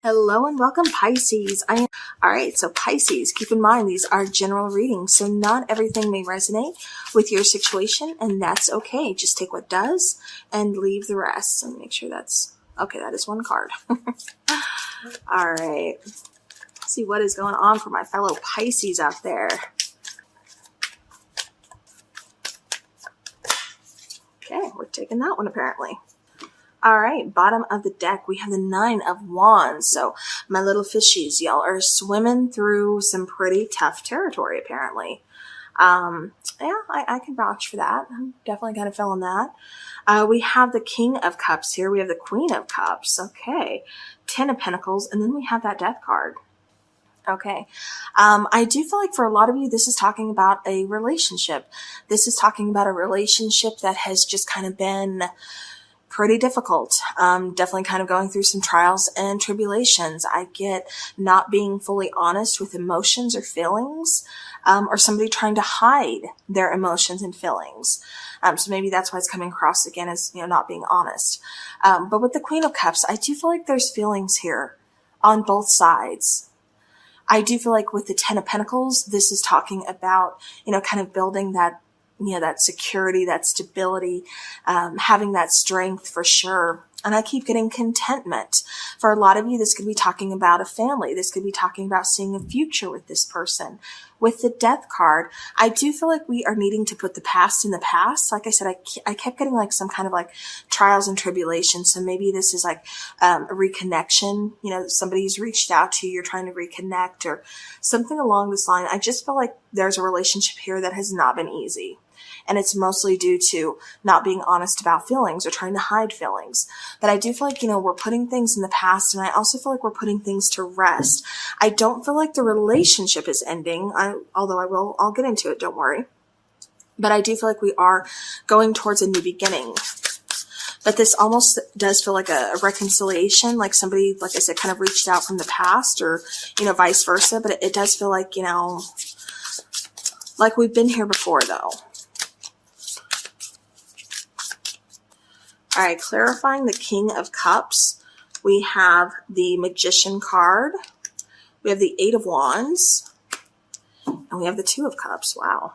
Hello and welcome, Pisces. Alright, so Pisces, keep in mind these are general readings, so not everything may resonate with your situation, and that's okay. Just take what does and leave the rest. So make sure that's okay. That is one card. Alright, let's see what is going on for my fellow Pisces out there. Okay, we're taking that one apparently. All right, bottom of the deck, we have the Nine of Wands. So my little fishies, y'all are swimming through some pretty tough territory, apparently. Yeah, I can vouch for that. I'm definitely kind of feeling that. We have the King of Cups here. We have the Queen of Cups. Okay, Ten of Pentacles, and then we have that Death card. Okay. I do feel like for a lot of you, this is talking about a relationship. This is talking about a relationship that has just kind of been pretty difficult. Definitely kind of going through some trials and tribulations. I get not being fully honest with emotions or feelings, or somebody trying to hide their emotions and feelings. So maybe that's why it's coming across again as, not being honest. But with the Queen of Cups, I do feel like there's feelings here on both sides. I do feel like with the Ten of Pentacles, this is talking about, kind of building that, that security, that stability, having that strength for sure. And I keep getting contentment. For a lot of you, this could be talking about a family. This could be talking about seeing a future with this person. With the Death card, I do feel like we are needing to put the past in the past. Like I said, I kept getting like some kind of like trials and tribulations. So maybe this is like a reconnection. Somebody's reached out to you, you're trying to reconnect or something along this line. I just feel like there's a relationship here that has not been easy. And it's mostly due to not being honest about feelings or trying to hide feelings. But I do feel like, we're putting things in the past, and I also feel like we're putting things to rest. I don't feel like the relationship is ending, although I'll get into it, don't worry. But I do feel like we are going towards a new beginning. But this almost does feel like a reconciliation, like somebody, like I said, kind of reached out from the past or, vice versa. But it does feel like, like we've been here before though. All right, clarifying the King of Cups, we have the Magician card, we have the Eight of Wands, and we have the Two of Cups. Wow.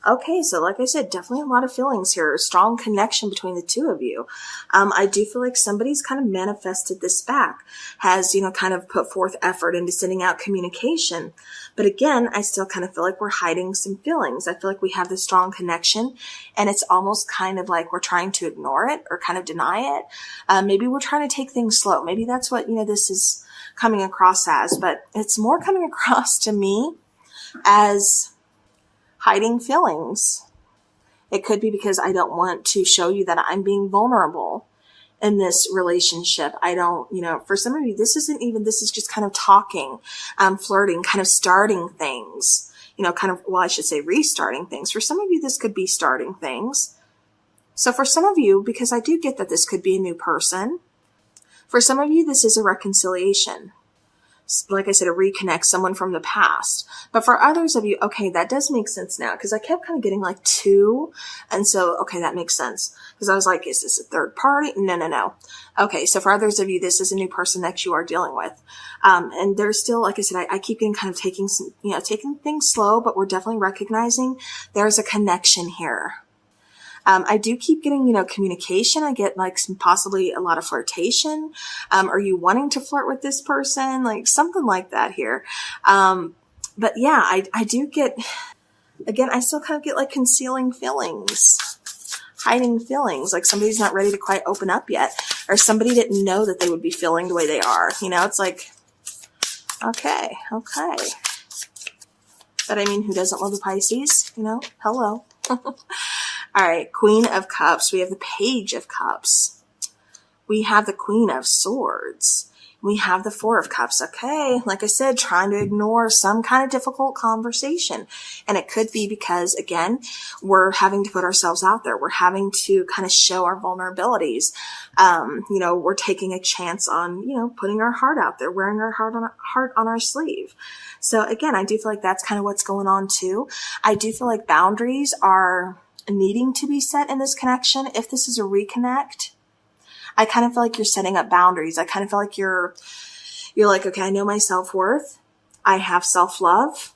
Okay, so like I said, definitely a lot of feelings here, a strong connection between the two of you. I do feel like somebody's kind of manifested this back, has, kind of put forth effort into sending out communication. But again, I still kind of feel like we're hiding some feelings. I feel like we have this strong connection, and it's almost kind of like we're trying to ignore it or kind of deny it. Maybe we're trying to take things slow. Maybe that's what, this is coming across as, but it's more coming across to me as hiding feelings. It could be because I don't want to show you that I'm being vulnerable in this relationship. I don't, for some of you, this is just kind of talking, flirting, kind of starting things, I should say restarting things. For some of you, this could be starting things. So for some of you, because I do get that this could be a new person, for some of you, this is a reconciliation. Like I said, to reconnect someone from the past. But for others of you, okay, that does make sense now, because I kept kind of getting like two. And so, okay, that makes sense. Because I was like, is this a third party? No. Okay, so for others of you, this is a new person that you are dealing with. And there's still, like I said, I keep getting kind of taking things slow, but we're definitely recognizing there's a connection here. I do keep getting, communication. I get like possibly a lot of flirtation. Are you wanting to flirt with this person? Like something like that here. But yeah, I do get, again, I still kind of get like concealing feelings, hiding feelings, like somebody's not ready to quite open up yet, or somebody didn't know that they would be feeling the way they are. It's like, okay. But I mean, who doesn't love the Pisces? Hello. All right, Queen of Cups. We have the Page of Cups. We have the Queen of Swords. We have the Four of Cups. Okay, like I said, trying to ignore some kind of difficult conversation. And it could be because, again, we're having to put ourselves out there. We're having to kind of show our vulnerabilities. We're taking a chance on, putting our heart out there, wearing our heart on our sleeve. So again, I do feel like that's kind of what's going on too. I do feel like boundaries are needing to be set in this connection. If this is a reconnect, I kind of feel like you're setting up boundaries. I kind of feel like you're You're like, okay, I know my self-worth. I have self-love.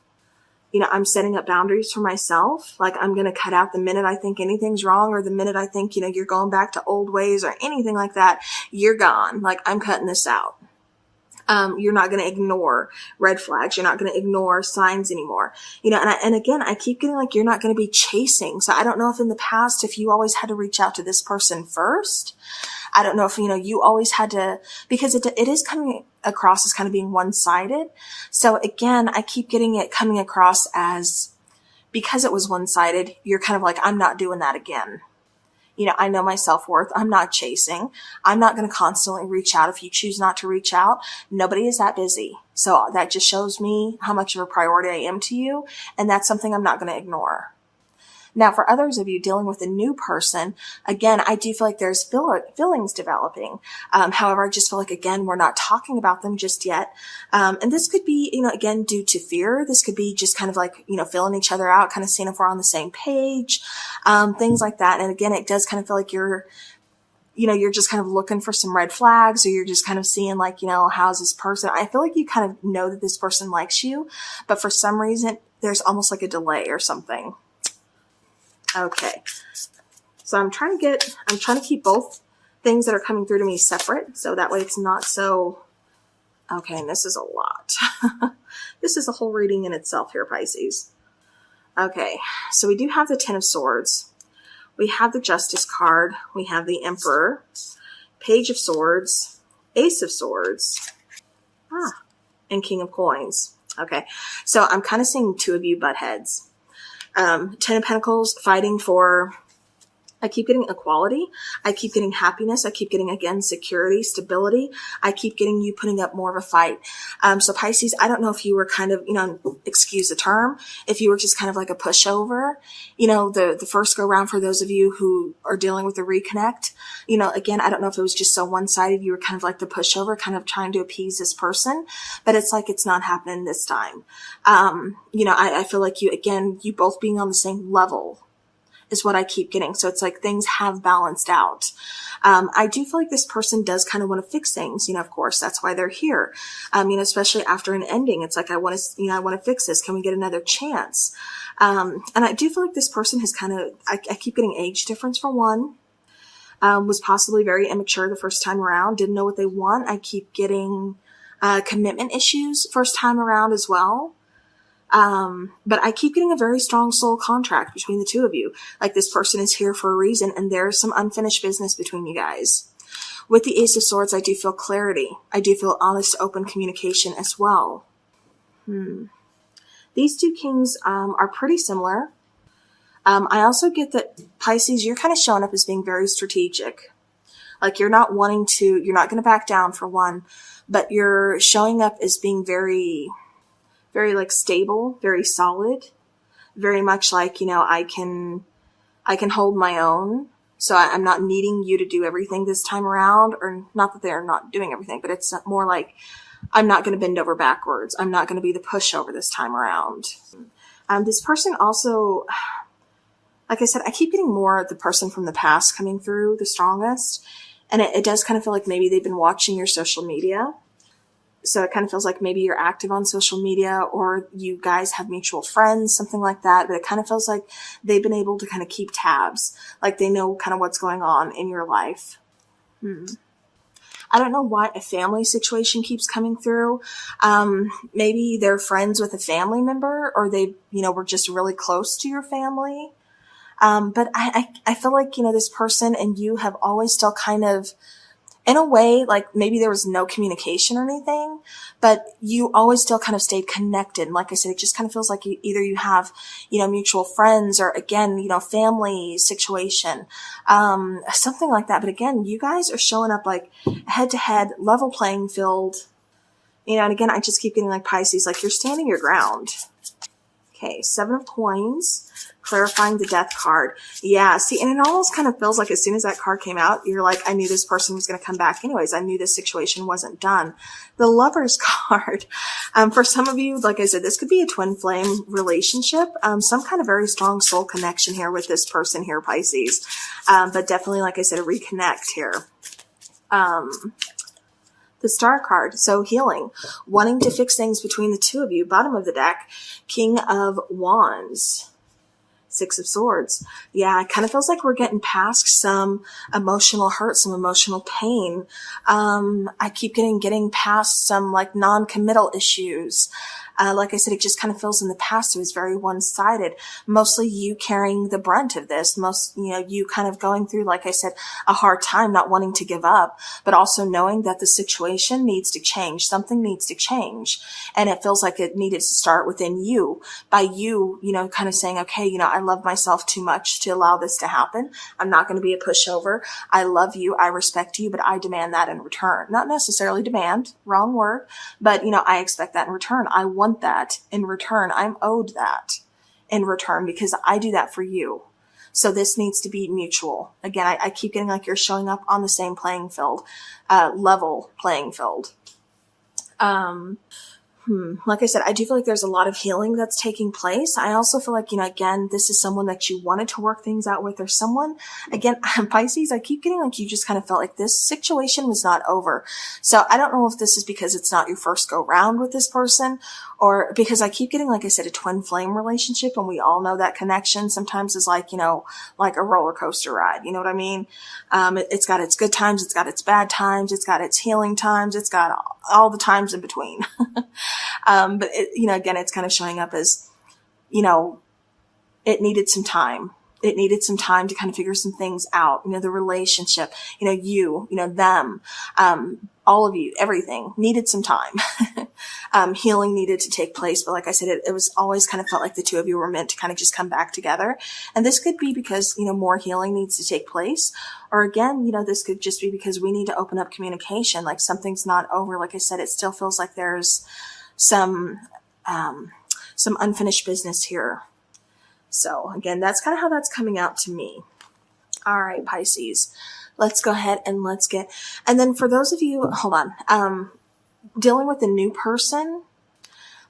You know, I'm setting up boundaries for myself. Like, I'm going to cut out the minute I think anything's wrong, or the minute I think, you know, you're going back to old ways or anything like that. You're gone. Like, I'm cutting this out. You're not going to ignore red flags. You're not going to ignore signs anymore. You know, and again, I keep getting like, you're not going to be chasing. So I don't know if in the past, if you always had to reach out to this person first. I don't know if, you know, you always had to, because it is coming across as kind of being one-sided. So again, I keep getting it coming across as, because it was one-sided, you're kind of like, I'm not doing that again. You know, I know my self-worth. I'm not chasing. I'm not going to constantly reach out. If you choose not to reach out, nobody is that busy. So that just shows me how much of a priority I am to you. And that's something I'm not going to ignore. Now, for others of you dealing with a new person, again, I do feel like there's feelings developing. However, I just feel like, again, we're not talking about them just yet. And this could be, you know, again, due to fear. This could be just kind of like, you know, feeling each other out, kind of seeing if we're on the same page, things like that. And again, it does kind of feel like you're just kind of looking for some red flags, or you're just kind of seeing like, you know, how's this person? I feel like you kind of know that this person likes you, but for some reason, there's almost like a delay or something. Okay, so I'm trying to keep both things that are coming through to me separate, so that way it's not so, okay, and this is a lot. This is a whole reading in itself here, Pisces. Okay, so we do have the Ten of Swords. We have the Justice card. We have the Emperor, Page of Swords, Ace of Swords, and King of Coins. Okay, so I'm kind of seeing two of you butt heads. Ten of Pentacles fighting for, I keep getting equality. I keep getting happiness. I keep getting, again, security, stability. I keep getting you putting up more of a fight. So Pisces, I don't know if you were kind of, you know, excuse the term, if you were just kind of like a pushover, you know, the first go round for those of you who are dealing with the reconnect, you know, again, I don't know if it was just so one-sided. You were kind of like the pushover, kind of trying to appease this person, but it's like, it's not happening this time. You know, I feel like you, again, you both being on the same level is what I keep getting. So it's like things have balanced out. I do feel like this person does kind of want to fix things. You know, of course, that's why they're here. You know, especially after an ending, it's like, I want to fix this. Can we get another chance? And I do feel like this person has kind of, I keep getting age difference for one, was possibly very immature the first time around, didn't know what they want. I keep getting, commitment issues first time around as well. But I keep getting a very strong soul contract between the two of you. Like, this person is here for a reason, and there's some unfinished business between you guys. With the Ace of Swords, I do feel clarity. I do feel honest, open communication as well. These two kings, are pretty similar. I also get that, Pisces, you're kind of showing up as being very strategic. Like, you're not going to back down for one, but you're showing up as being very, very like stable, very solid, very much like, you know, I can hold my own. So I'm not needing you to do everything this time around, or not that they're not doing everything, but it's more like, I'm not going to bend over backwards. I'm not going to be the pushover this time around. This person also, like I said, I keep getting more of the person from the past coming through the strongest. And it does kind of feel like maybe they've been watching your social media. So it kind of feels like maybe you're active on social media, or you guys have mutual friends, something like that. But it kind of feels like they've been able to kind of keep tabs. Like, they know kind of what's going on in your life. I don't know why a family situation keeps coming through. Maybe they're friends with a family member, or they, you know, were just really close to your family. But I feel like, you know, this person and you have always still kind of, in a way, like maybe there was no communication or anything, but you always still kind of stayed connected. And like I said, it just kind of feels like either you have, you know, mutual friends, or again, you know, family situation, something like that. But again, you guys are showing up like head to head, level playing field, you know, and again, I just keep getting like, Pisces, like you're standing your ground. Okay, 7 of Coins, clarifying the Death card. Yeah, see, and it almost kind of feels like as soon as that card came out, you're like, I knew this person was going to come back anyways. I knew this situation wasn't done. The Lovers card. For some of you, like I said, this could be a twin flame relationship. Some kind of very strong soul connection here with this person here, Pisces. But definitely, like I said, a reconnect here. The Star card, so healing, wanting to fix things between the two of you. Bottom of the deck, King of Wands, Six of Swords. Yeah, it kind of feels like we're getting past some emotional hurt, some emotional pain. I keep getting past some like non-committal issues. Like I said, it just kind of feels in the past it was very one-sided. Mostly you carrying the brunt of this. You kind of going through, like I said, a hard time, not wanting to give up, but also knowing that the situation needs to change. Something needs to change. And it feels like it needed to start within you by you, kind of saying, okay, I love myself too much to allow this to happen. I'm not going to be a pushover. I love you. I respect you, but I demand that in return. Not necessarily demand, wrong word, but I expect that in return. I want that in return. I'm owed that in return because I do that for you. So this needs to be mutual. Again, I keep getting like you're showing up on the same playing field, level playing field. Like I said, I do feel like there's a lot of healing that's taking place. I also feel like, again, this is someone that you wanted to work things out with, or someone, again, Pisces, I keep getting like you just kind of felt like this situation was not over. So I don't know if this is because it's not your first go round with this person, or because I keep getting, like I said, a twin flame relationship, and we all know that connection sometimes is like, like a roller coaster ride. You know what I mean? It's got its good times. It's got its bad times. It's got its healing times. It's got all the times in between. But again, it's kind of showing up as, it needed some time. It needed some time to kind of figure some things out. The relationship, them, all of you, everything needed some time. Healing needed to take place. But like I said, it was always kind of felt like the two of you were meant to kind of just come back together. And this could be because, more healing needs to take place. Or again, this could just be because we need to open up communication. Like something's not over. Like I said, it still feels like there's some unfinished business here. So again, that's kind of how that's coming out to me. All right, Pisces, let's go ahead and and then for those of you, hold on, dealing with a new person,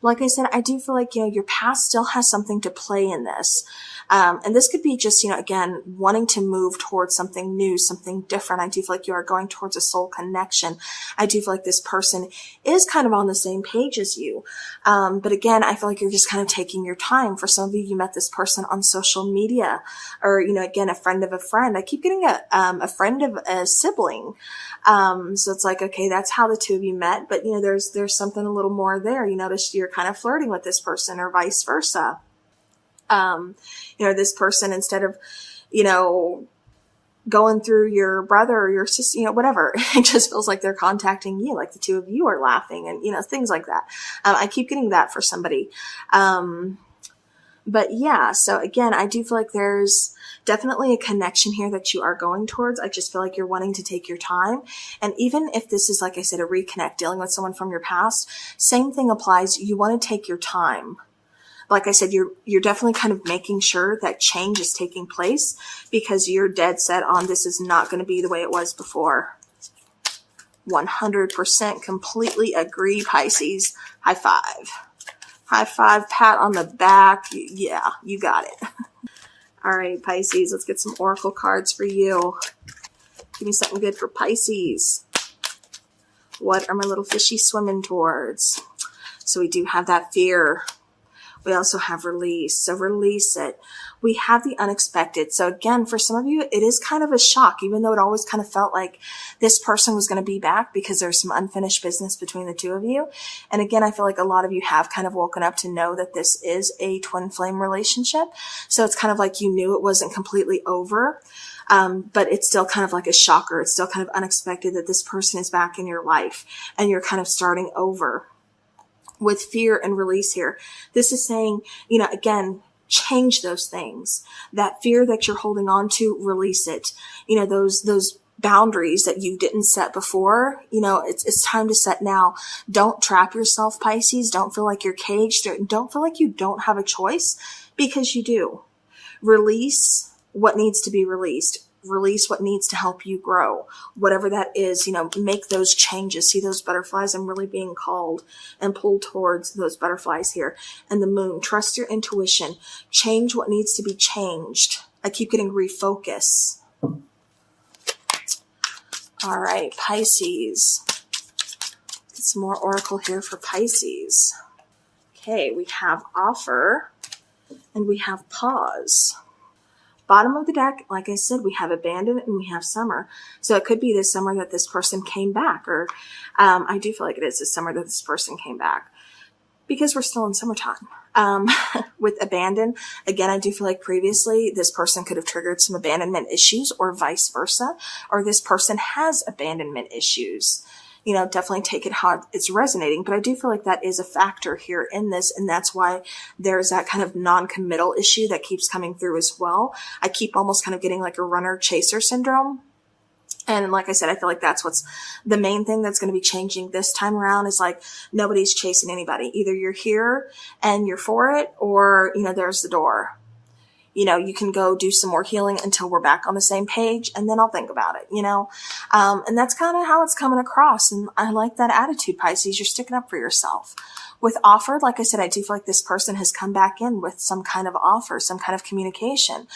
like I said, I do feel like, your past still has something to play in this. And this could be just, again, wanting to move towards something new, something different. I do feel like you are going towards a soul connection. I do feel like this person is kind of on the same page as you. But again, I feel like you're just kind of taking your time. For some of you, you met this person on social media, or, again, a friend of a friend. I keep getting a friend of a sibling. So it's like, okay, that's how the two of you met. But, there's something a little more there. You notice you're kind of flirting with this person, or vice versa. This person, instead of, going through your brother or your sister, whatever, it just feels like they're contacting you, like the two of you are laughing and, things like that. I keep getting that for somebody. But yeah, so again, I do feel like there's definitely a connection here that you are going towards. I just feel like you're wanting to take your time. And even if this is, like I said, a reconnect, dealing with someone from your past, same thing applies. You want to take your time. Like I said, you're definitely kind of making sure that change is taking place, because you're dead set on this is not going to be the way it was before. 100% completely agree, Pisces. High five. High five, pat on the back. Yeah, you got it. All right, Pisces, let's get some oracle cards for you. Give me something good for Pisces. What are my little fishies swimming towards? So we do have that fear. We also have release. So release it. We have the unexpected. So again, for some of you, it is kind of a shock, even though it always kind of felt like this person was going to be back, because there's some unfinished business between the two of you. And again, I feel like a lot of you have kind of woken up to know that this is a twin flame relationship. So it's kind of like you knew it wasn't completely over. But it's still kind of like a shocker. It's still kind of unexpected that this person is back in your life and you're kind of starting over. With fear and release here. This is saying, again, change those things. That fear that you're holding on to, release it. Those boundaries that you didn't set before, it's time to set now. Don't trap yourself, Pisces. Don't feel like you're caged. Don't feel like you don't have a choice, because you do. Release what needs to be released. Release what needs to help you grow. Whatever that is, make those changes. See those butterflies? I'm really being called and pulled towards those butterflies here. And the moon, trust your intuition. Change what needs to be changed. I keep getting refocus. All right, Pisces. some more oracle here for Pisces. Okay, we have offer and we have pause. Bottom of the deck, like I said, we have abandon and we have summer. So it could be this summer that this person came back, or I do feel like it is this summer that this person came back because we're still in summertime. With abandon, again, I do feel like previously this person could have triggered some abandonment issues or vice versa, or this person has abandonment issues. You know, definitely take it how it's resonating, but I do feel like that is a factor here in this, and that's why there's that kind of non-committal issue that keeps coming through as well. I keep almost kind of getting like a runner-chaser syndrome. And like I said, I feel like that's what's the main thing that's going to be changing this time around is like nobody's chasing anybody. Either you're here and you're for it, or, you know, there's the door. You know, you can go do some more healing until we're back on the same page, and then I'll think about it, you know. And that's kind of how it's coming across. And I like that attitude, Pisces. You're sticking up for yourself. With offer, like I said, I do feel like this person has come back in with some kind of offer, some kind of communication.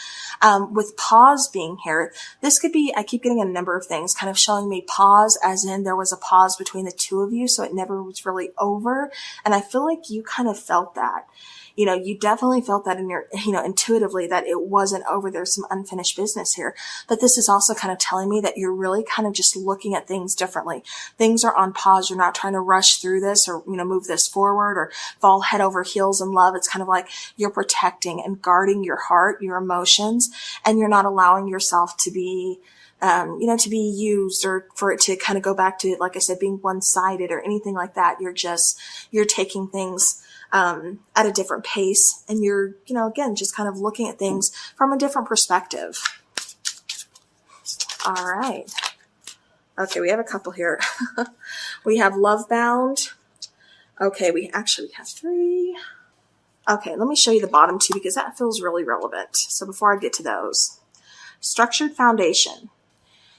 With pause being here, this could be, I keep getting a number of things kind of showing me pause, as in there was a pause between the two of you, so it never was really over. And I feel like you kind of felt that. You know, you definitely felt that in your, you know, intuitively that it wasn't over. There's some unfinished business here. But this is also kind of telling me that you're really kind of just looking at things differently. Things are on pause. You're not trying to rush through this or, you know, move this forward or fall head over heels in love. It's kind of like you're protecting and guarding your heart, your emotions, and you're not allowing yourself to be you know, to be used or for it to kind of go back to, like I said, being one-sided or anything like that. You're taking things at a different pace, and you're, you know, again, just kind of looking at things from a different perspective. All right. Okay, we have a couple here. We have love bound. Okay, we have 3. Okay, let me show you the bottom 2 because that feels really relevant. So before I get to those, structured foundation.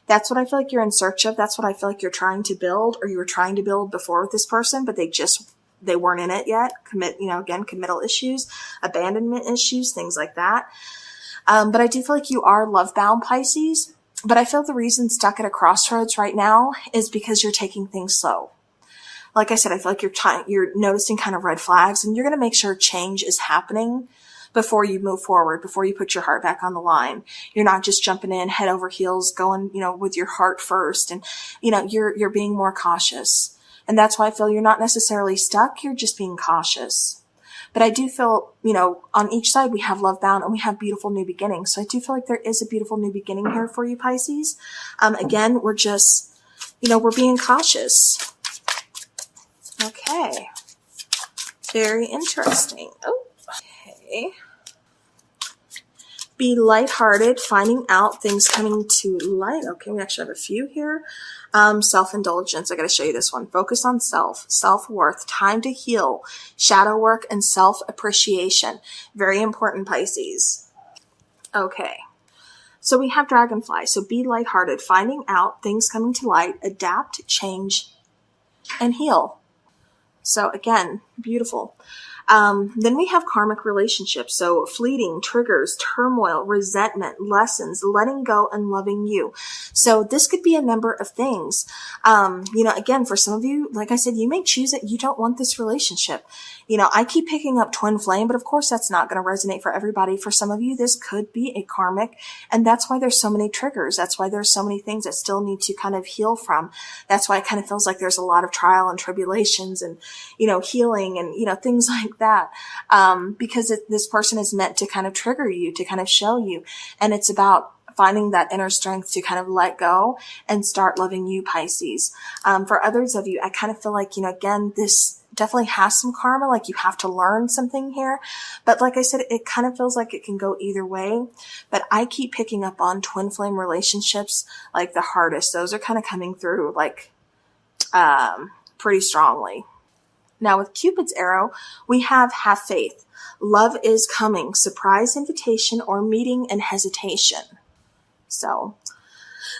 That's what I feel like you're in search of. That's what I feel like you're trying to build, or you were trying to build before with this person, but they weren't in it yet. Committal issues, abandonment issues, things like that. But I do feel like you are love bound, Pisces. But I feel the reason stuck at a crossroads right now is because you're taking things slow. Like I said, I feel like you're noticing kind of red flags, and you're going to make sure change is happening before you move forward, before you put your heart back on the line. You're not just jumping in head over heels, going, you know, with your heart first. And, you know, you're being more cautious. And that's why I feel you're not necessarily stuck. You're just being cautious. But I do feel, you know, on each side we have love bound and we have beautiful new beginnings. So I do feel like there is a beautiful new beginning here for you, Pisces. Again, we're just, you know, we're being cautious. Okay. Very interesting. Okay. Be lighthearted, finding out, things coming to light. Okay, we actually have a few here. Self-indulgence. I got to show you this one. Focus on self-worth, time to heal, shadow work, and self-appreciation. Very important, Pisces. Okay. So we have dragonfly. So be lighthearted, finding out, things coming to light, adapt, change, and heal. So again, beautiful. Then we have karmic relationships. So fleeting, triggers, turmoil, resentment, lessons, letting go, and loving you. So this could be a number of things. You know, again, for some of you, like I said, you may choose that you don't want this relationship. You know, I keep picking up twin flame, but of course that's not going to resonate for everybody. For some of you, this could be a karmic, and that's why there's so many triggers. That's why there's so many things that still need to kind of heal from. That's why it kind of feels like there's a lot of trial and tribulations and, you know, healing and, you know, things like that. Because this person is meant to kind of trigger you, to kind of show you. And it's about finding that inner strength to kind of let go and start loving you, Pisces. For others of you, I kind of feel like, you know, again, this definitely has some karma, like you have to learn something here. But like I said, it kind of feels like it can go either way. But I keep picking up on twin flame relationships like the hardest. Those are kind of coming through like pretty strongly. Now with Cupid's arrow, we have faith. Love is coming. Surprise invitation or meeting and hesitation. So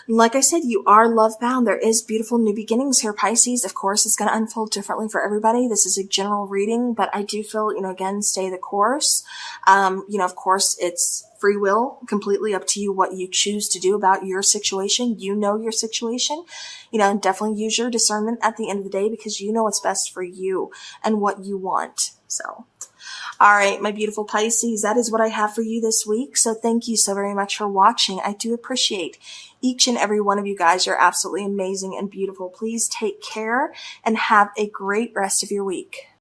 Like I said, you are love bound. There is beautiful new beginnings here, Pisces. Of course, it's going to unfold differently for everybody. This is a general reading, but I do feel, again, stay the course. Of course, it's free will, completely up to you what you choose to do about your situation. You know your situation, and definitely use your discernment at the end of the day because you know what's best for you and what you want. So, all right, my beautiful Pisces, that is what I have for you this week. So thank you so very much for watching. I do appreciate each and every one of you guys. You're absolutely amazing and beautiful. Please take care and have a great rest of your week.